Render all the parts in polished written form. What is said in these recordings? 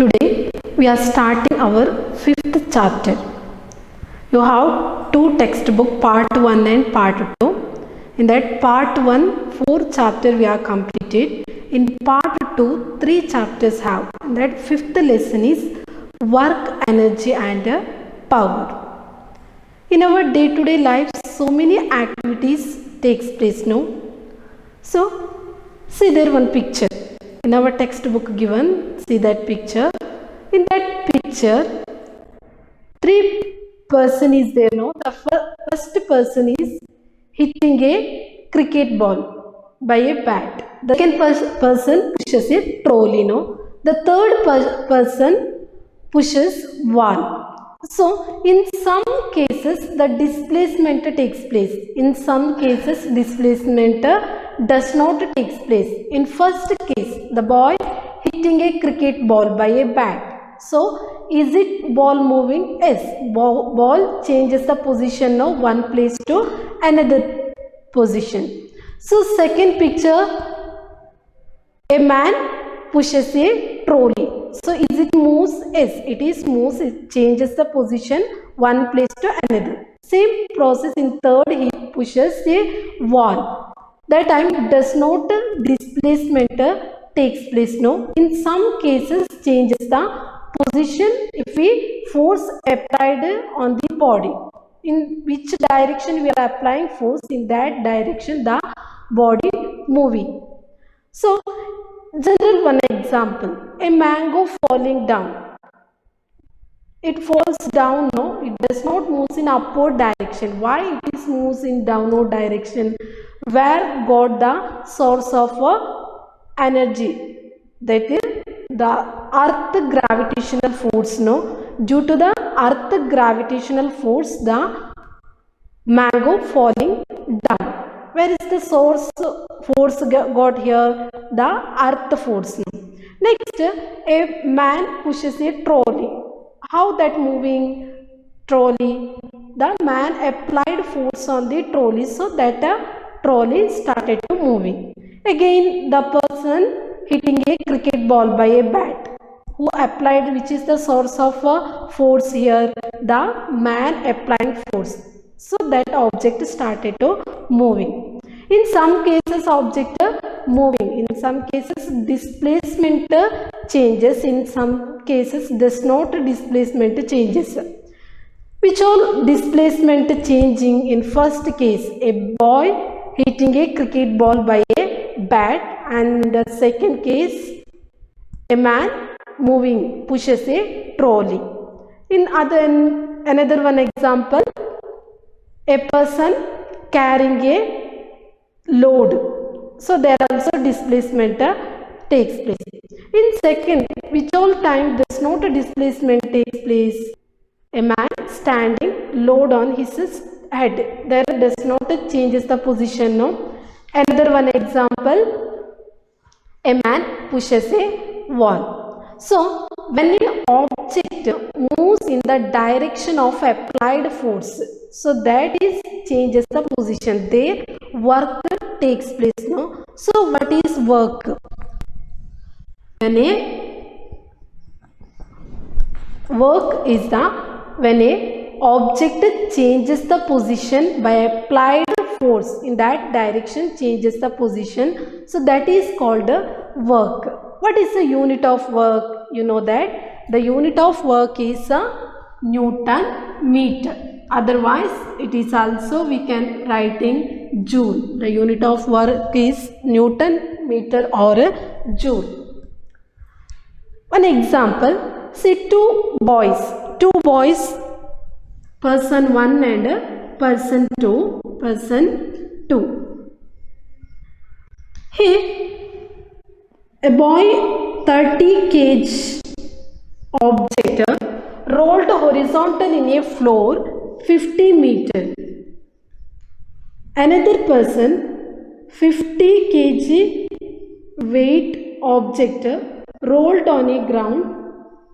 Today we are starting our fifth chapter. You have two textbook, part 1 and part 2. In that part 1, 4 chapter we are completed. In part 2, 3 chapters have. In that fifth lesson is work, energy and power. In our day-to-day life, so many activities takes place now. So, see there one picture. In our textbook given, see that picture. In that picture, 3 person is there now. The first person is hitting a cricket ball by a bat. The second person pushes a trolley. No? The third person pushes wall. So, in some cases, the displacement takes place. In some cases, displacement does not take place. In first case, the boy hitting a cricket ball by a bat. So, is it ball moving? Yes. Ball changes the position of one place to another position. So, second picture, a man pushes a trolley. So, is it moves? Yes, it is moves. It changes the position one place to another. Same process in third, he pushes a wall. That time does not displacement takes place. No. In some cases, changes the position if we force applied on the body. In which direction we are applying force, in that direction the body moving. So, general one example, a mango falling down. It falls down, no, it does not move in upward direction. Why it is moves in downward direction? Where got the source of energy? That is the earth gravitational force, no. Due to the earth gravitational force, the mango falling down. Where is the source force got here? The earth force. Next, a man pushes a trolley. How that moving trolley? The man applied force on the trolley, so that trolley started to moving. Again, the person hitting a cricket ball by a bat. Who applied, which is the source of force here? The man applying force. So that object started to moving. In some cases, object moving. In some cases, displacement changes. In some cases, does not displacement changes. Which all displacement changing? In first case, a boy hitting a cricket ball by a bat, and the second case, a man moving, pushes a trolley. In another one example, a person carrying a load. So there also displacement takes place. In second, which all time does not displacement takes place? A man standing, load on his head. There does not changes the position. No. Another one example, a man pushes a wall. So when an object moves in the direction of applied force, so that is changes the position. There work takes place. No. So what is work? Work is when a object changes the position by applied force, in that direction changes the position. So that is called work. What is the unit of work? You know that the unit of work is Newton meter. Otherwise, it is also we can write in joule. The unit of work is Newton meter or joule. One example, say two boys, person 1 and person 2. Here, a boy 30 kg object rolled horizontal in a floor 50 meter. Another person 50 kg weight object rolled on a ground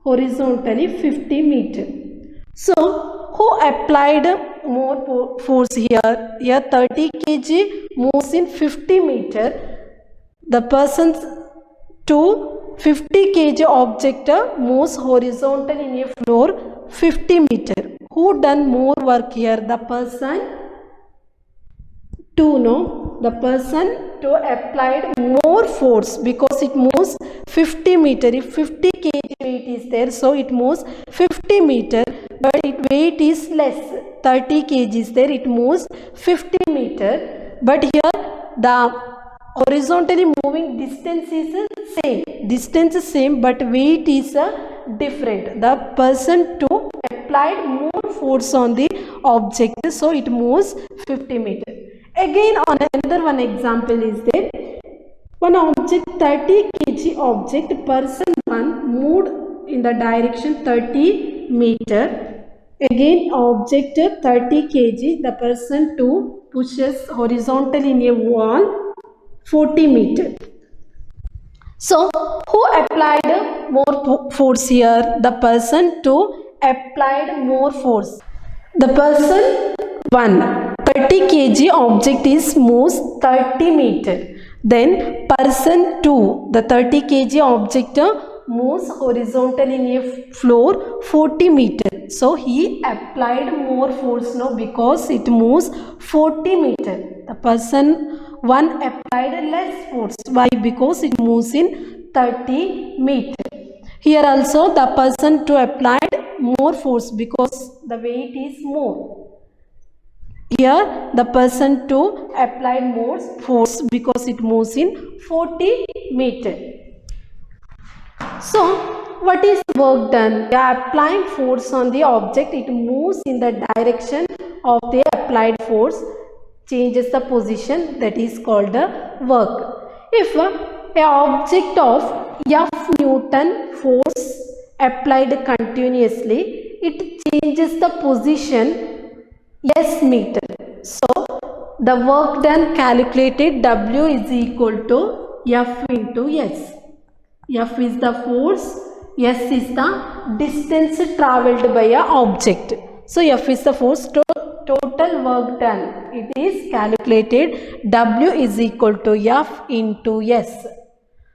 horizontally 50 meter. So, who applied more force here? Here 30 kg moves in 50 meter. The person 2 50 kg object moves horizontal in a floor 50 meter. Who done more work here? The person the person to applied more force because it moves 50 meter. If 50 kg weight is there, so it moves 50 meter, but its weight is less, 30 kg is there, it moves 50 meter. But here the horizontally moving distance is same, but weight is different. The person to applied more force on the object, so it moves 50 meter. Again, on another one example is there, one object 30 kg object, person 1 moved in the direction 30 meter. Again, object 30 kg, the person 2 pushes horizontally in a wall 40 meter. So, who applied more force here? The person 2 applied more force. The person 1, 30 kg object is moves 30 meter. Then person 2, the 30 kg object moves horizontally in a floor 40 meter. So he applied more force now because it moves 40 meter. The person 1 applied less force. Why? Because it moves in 30 meter. Here also the person 2 applied more force because the weight is more. Here the person 2 applied more force because it moves in 40 meter. So what is work done? They are applying force on the object. It moves in the direction of the applied force, changes the position, that is called the work. If a object of F Newton force applied continuously, it changes the position S meter. So the work done calculated, W is equal to F into S. F is the force, S is the distance travelled by a object. So F is the force, total work done. It is calculated, W is equal to F into S.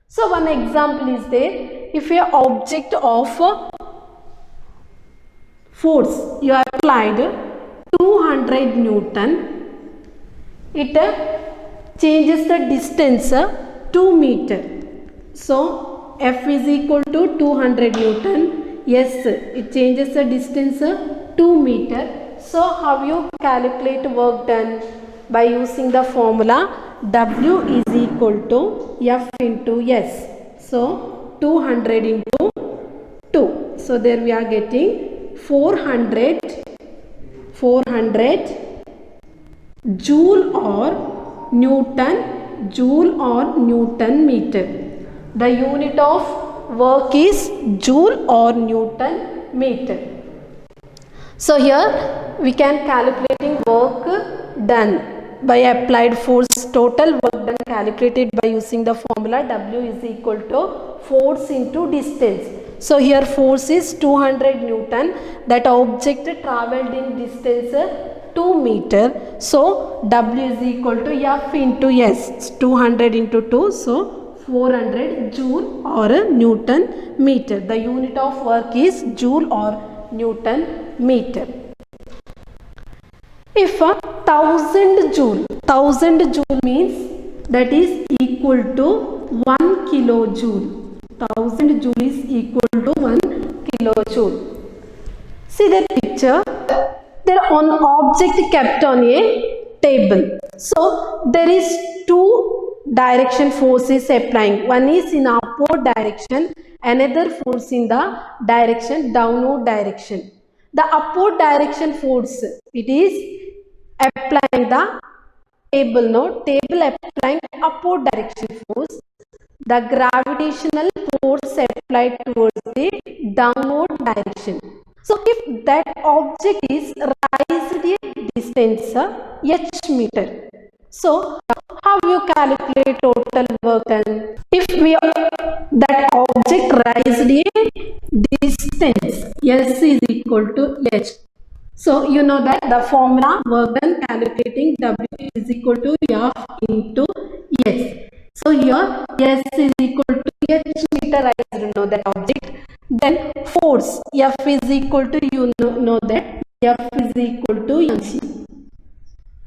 So one example is there, if a object of force you applied 200 Newton, it changes the distance 2 meter. So F is equal to 200 Newton. Yes, it changes the distance 2 meter. So how you calculate work done? By using the formula W is equal to F into S. So 200 into 2. So there we are getting 400 joule or Newton meter. The unit of work is joule or Newton meter. So here we can calculating work done by applied force. Total work done calculated by using the formula W is equal to force into distance. So here force is 200 Newton. That object travelled in distance 2 meter. So W is equal to F into S. 200 into 2. So 400 joule or Newton meter. The unit of work is joule or Newton meter. If 1000 joule means that is equal to 1 kilojoule. 1000 joule is equal to 1 kilojoule. See the picture. There on object kept on a table. So there is two direction forces applying. One is in upward direction, another force in the direction downward direction. The upward direction force, it is applying the table. No, table applying upward direction force. The gravitational force applied towards the downward direction. So if that object is raised a distance h meter, so how you calculate total work done? If that object raised a distance, S is equal to h. So you know that the formula work done calculating W is equal to F into S. So here S is equal to h meterized, you know that object. Then force F is equal to, you know that F is equal to mg.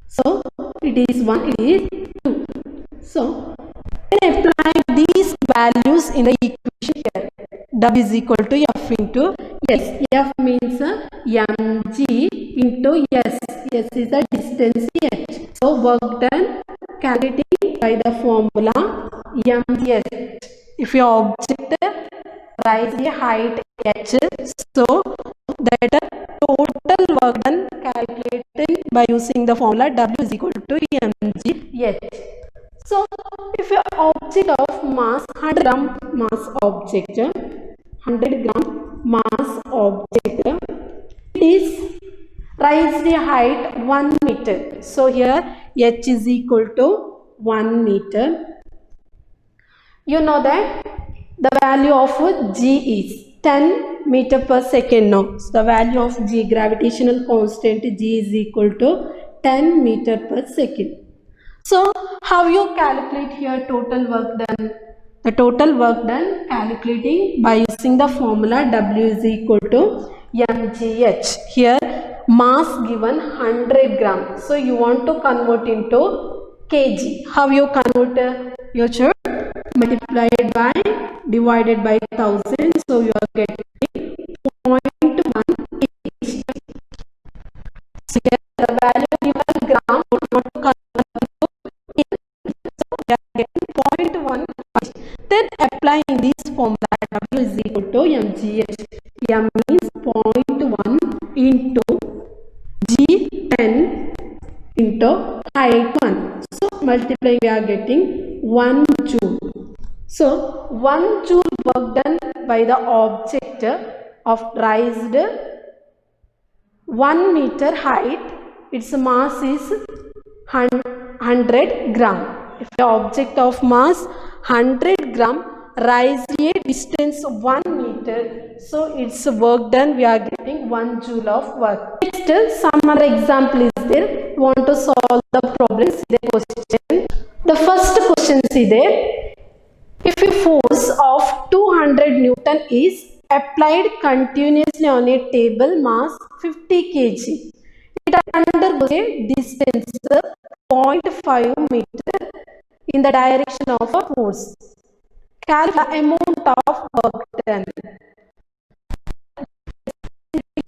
So it is 1, it is 2. So apply these values in the equation here. W is equal to F into S. F means mg into S. S is the distance h. So work done calculating by the formula mgs. If your object rise the height h, so that total work done calculated by using the formula W is equal to mg h. So if your object of mass 100 gram mass object, 100 gram mass object, it is rise the height 1 meter. So here h is equal to 1 meter. You know that the value of g is 10 meter per second now. So the value of g, gravitational constant g, is equal to 10 meter per second. So how you calculate here total work done? The total work done calculating by using the formula W is equal to mgh. Here mass given 100 gram. So you want to convert into kg. How you convert? You should multiply it by divided by 1000. So you are getting 0.1 kg. So here the value given gram, you want to convert into kg. So we are getting 0.1 kg. Then applying this formula W is equal to mgh. M means 0.1 into g 10 into height 1. So multiplying we are getting 1 joule. So 1 joule work done by the object of raised 1 meter height, its mass is 100 gram. If the object of mass 100 gram raised a distance 1 meter, so its work done we are getting 1 joule of work. Next, some other example is there. You want to solve the problem, see the question. The first question, see there. If a force of 200 Newton is applied continuously on a table mass 50 kg, it undergoes a distance 0.5 meter in the direction of a force. Calculate the amount of work done.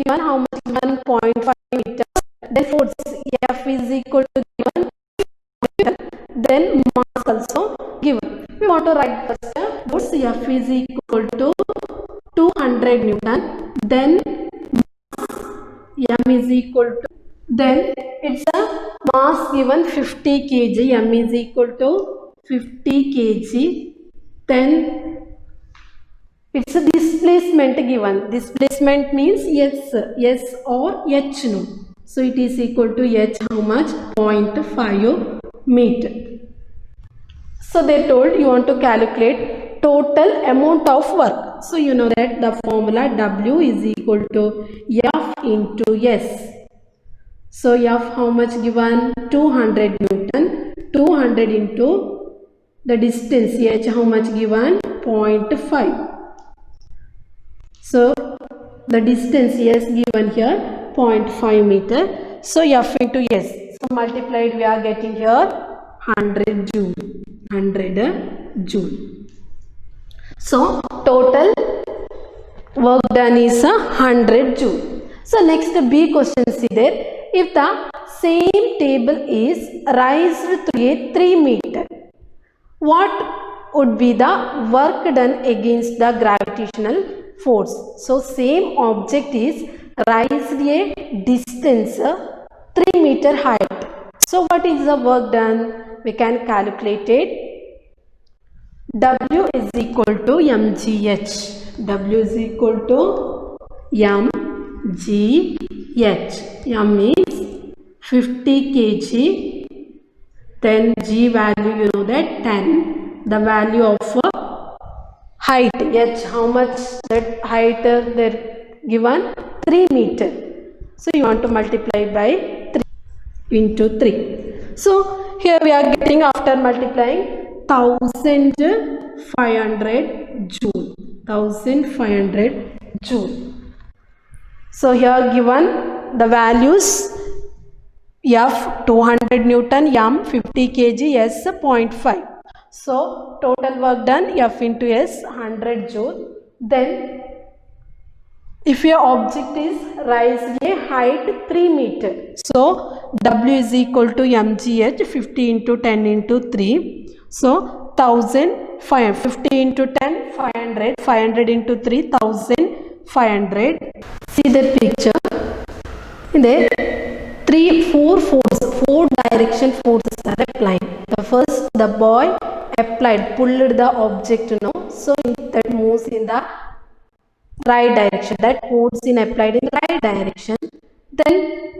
Given how much? 1.5 meter. Then force F is equal to given. Then mass also given. We want to write first force F is equal to 200 Newton. Then mass M is equal to, then it's a mass given 50 kg. M is equal to 50 kg. Then it's a displacement given. Displacement means S or H no. So it is equal to H how much? 0.5 meter. So they told you want to calculate total amount of work. So you know that the formula W is equal to F into S. So F how much given? 200 Newton. 200 into the distance H how much given? 0.5. So the distance S given here 0.5 meter. So F into S. So multiplied we are getting here 100 joule. 100 joule. So total work done is 100 joule. So next B question, see there. If the same table is raised to a 3 meter, what would be the work done against the gravitational force? So same object is raised a distance 3 meter height. So what is the work done? We can calculate it. W is equal to mgh. W is equal to mgh. M is 50 kg. Then G value, you know that 10. The value of height H, how much that height they're given? 3 meter. So you want to multiply by 3 into 3. So here we are getting, after multiplying 1500 joule. 1500 joule. So here given the values: F 200 Newton, M 50 kg, S 0.5. So total work done, F into S 100 joule. Then if your object is raised a height 3 meter, so W is equal to mgh 50 into 10 into 3. So 1550 into 10 500, 500 into 3 1500. See the picture. In there 4 direction forces are applying. The first, the boy pulled the object, so that moves in the right direction, that force is applied in the right direction. Then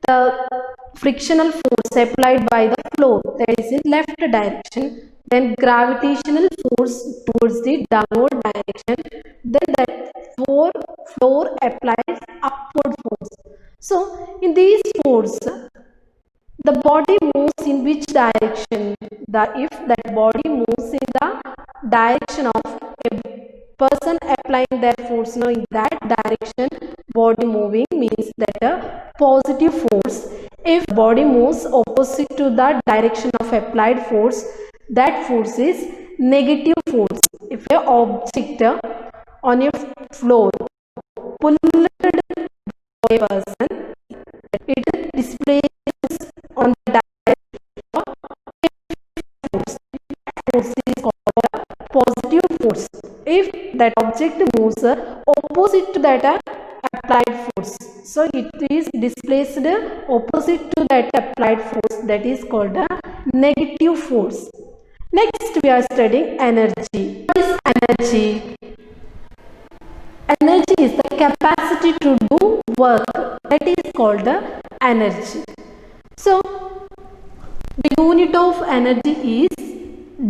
the frictional force applied by the floor, that is in left direction. Then gravitational force towards the downward direction. Then that floor applies upward force. So in these force, the body moves in which direction? If that body moves in the direction of a person applying that force, in that direction body moving, means that a positive force. If body moves opposite to the direction of applied force, that force is negative force. If a object on a floor pulled by a person, it displays on the direction of force. Force is called a positive force. If that object moves opposite to that applied force, so it is displaced opposite to that applied force, that is called a negative force. Next we are studying energy. What is energy? Energy is the capacity to do work, that is called the energy. So the unit of energy is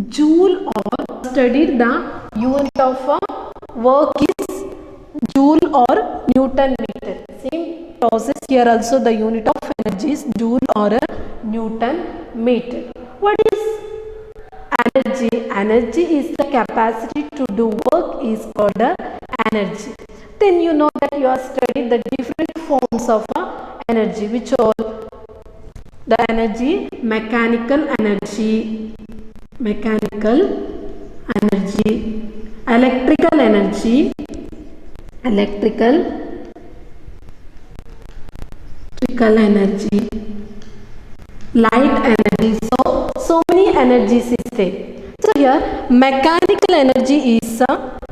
joule, or studied the unit of work is joule or Newton meter. Same process here also, the unit of energy is joule or Newton meter. What is energy? Energy is the capacity to do work, is called energy. Then you know that you are studying the different forms of energy, which all the energy: mechanical energy, electrical energy, electrical energy, light energy. So many energies is there. So here mechanical energy is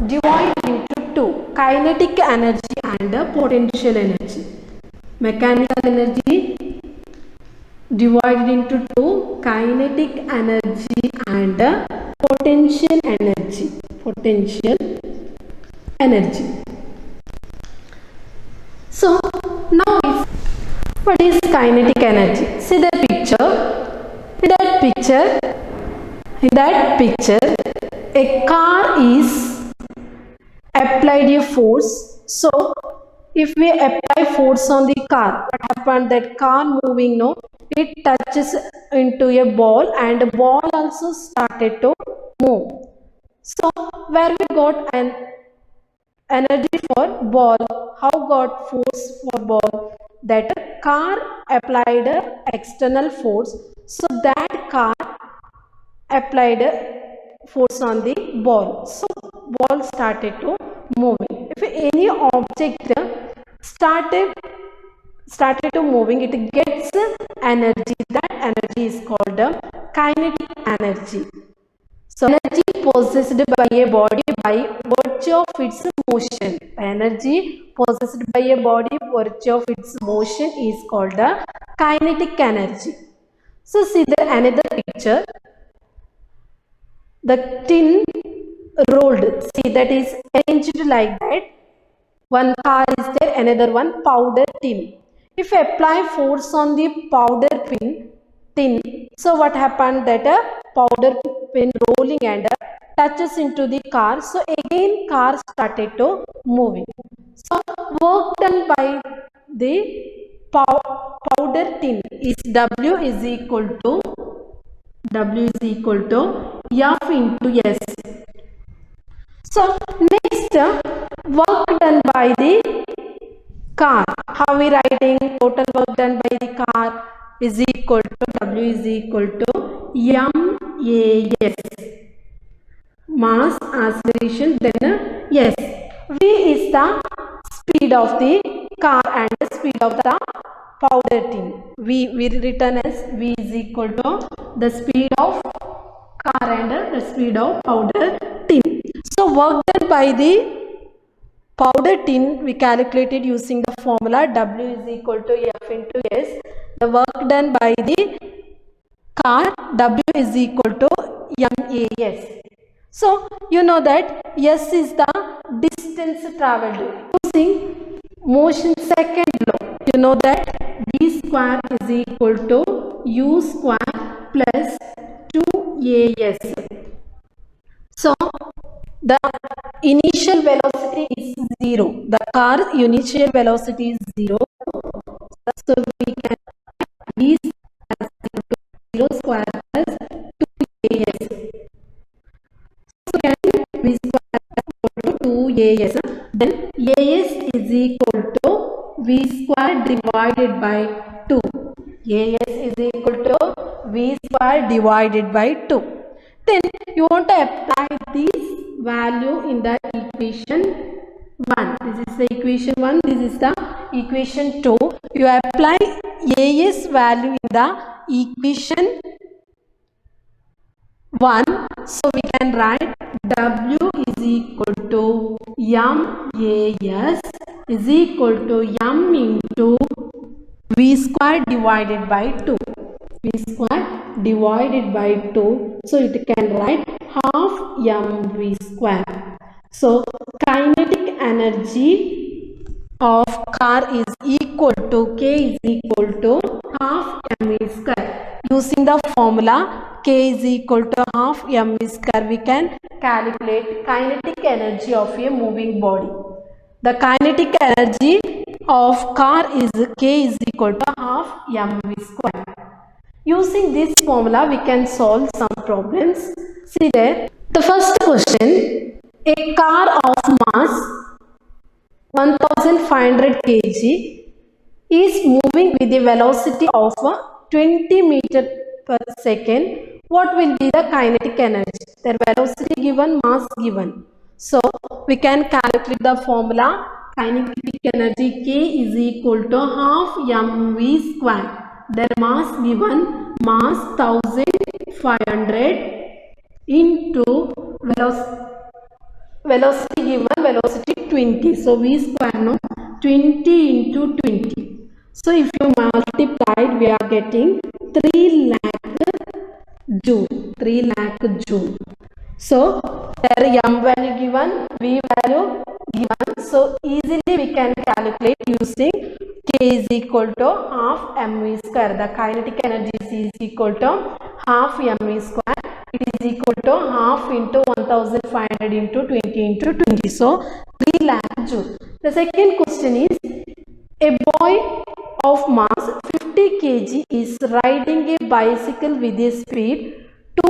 divided into two: kinetic energy and potential energy. Mechanical energy divided into two: kinetic energy and potential energy. So now what is kinetic energy? See the picture. In that picture a car is applied a force. So if we apply force on the car, what happened? That car moving, it touches into a ball, and the ball also started to move. So where we got an energy for ball? How got force for ball? That car applied external force, so that car applied force on the ball, so ball started to moving. If any object started to moving, it gets energy. That energy is called kinetic energy. So energy possessed by a body by virtue of its motion. Energy possessed by a body by virtue of its motion is called the kinetic energy. So see the another picture. The tin rolled. See, that is arranged like that. One car is there, another one powder tin. If I apply force on the powder tin, so what happened? That a powder pin rolling and touches into the car, so again car started to moving. So work done by the powder tin is W is equal to F into S. So next, work done by the car. How we writing? Total work done by the car is equal to W is equal to MAS. Mass acceleration, then yes. V is the speed of the car and the speed of the powder tin. We written as V is equal to the speed of car and the speed of powder tin. So work done by the powder tin we calculated using the formula W is equal to F into S. The work done by the car W is equal to MAS. So you know that S is the distance traveled using motion second law. You know that V square is equal to U square plus 2AS. So the initial velocity is 0. The car initial velocity is 0. So we can V as 0 square plus 2AS. So can V square equal to 2AS. Then AS is equal to V square divided by 2. AS is equal to V square divided by 2. Then you want to apply this value in the equation 1. This is the equation 1. This is the equation 2. You apply AS value in the equation 1. So we can write W is equal to MAS is equal to M into V square divided by 2. V square divided by 2. So it can write half mv square. So kinetic energy of car is equal to K is equal to half mv square. Using the formula K is equal to half mv square, we can calculate kinetic energy of a moving body. The kinetic energy of car is K is equal to half mv square. Using this formula, we can solve some problems. See there, the first question, a car of mass 1500 kg is moving with a velocity of 20 meters per second. What will be the kinetic energy? Their velocity given, mass given. So, we can calculate the formula. Kinetic energy K is equal to half mv square. Their mass given, mass 1500 into velocity given, velocity 20. So V square no 20 into 20. So if you multiply, we are getting 3 lakh joule. 3 lakh joule. So there m value given, V value given. So easily we can calculate using K is equal to half mv square. The kinetic energy is equal to half mv square. It is equal to half into 1500 into 20 into 20. So 3 lakh joule. The second question is, a boy of mass 50 kg is riding a bicycle with a speed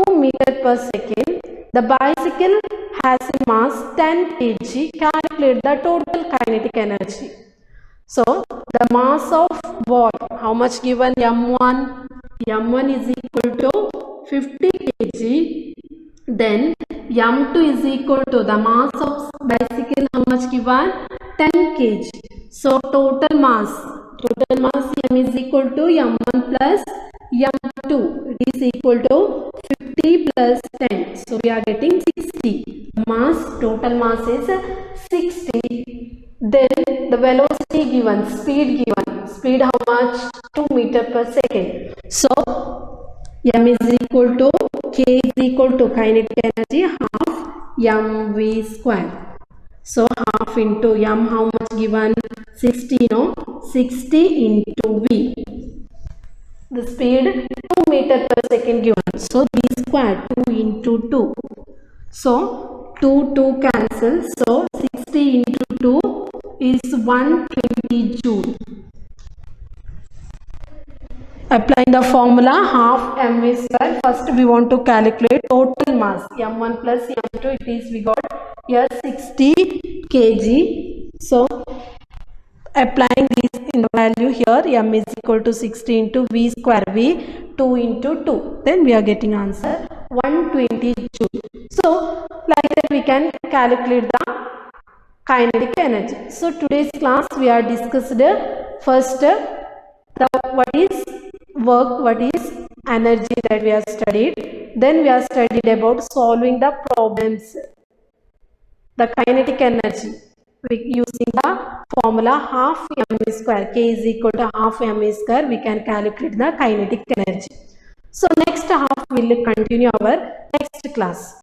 2 meters per second. The bicycle has a mass 10 kg. Calculate the total kinetic energy. So the mass of ball, how much given? M1. M1 is equal to 50 kg. Then M2 is equal to the mass of bicycle, how much given? 10 kg. So total mass M is equal to M1 plus M2. It is equal to 50 plus 10. So we are getting 60. Mass, total mass is 60. Then the velocity given, speed given. Speed how much? 2 meters per second. So M is equal to K is equal to kinetic energy half mv square. So half into m, how much given? 60, no? 60 into v. The speed 2 meters per second given. So v square 2 into 2. So 2 cancel. So 60 into 2 is 120 joule. Applying the formula half mv square, first we want to calculate total mass m1 plus m2, it is we got here 60 kg. So applying this in the value here, m is equal to 60 into v square v, 2 into 2, then we are getting answer 120 joule. So like that we can calculate the kinetic energy. So today's class we are discussed first the what is work, what is energy, that we have studied. Then we have studied about solving the problems, the kinetic energy using the formula half m square, k is equal to half m square, we can calculate the kinetic energy. So next half we will continue our next class.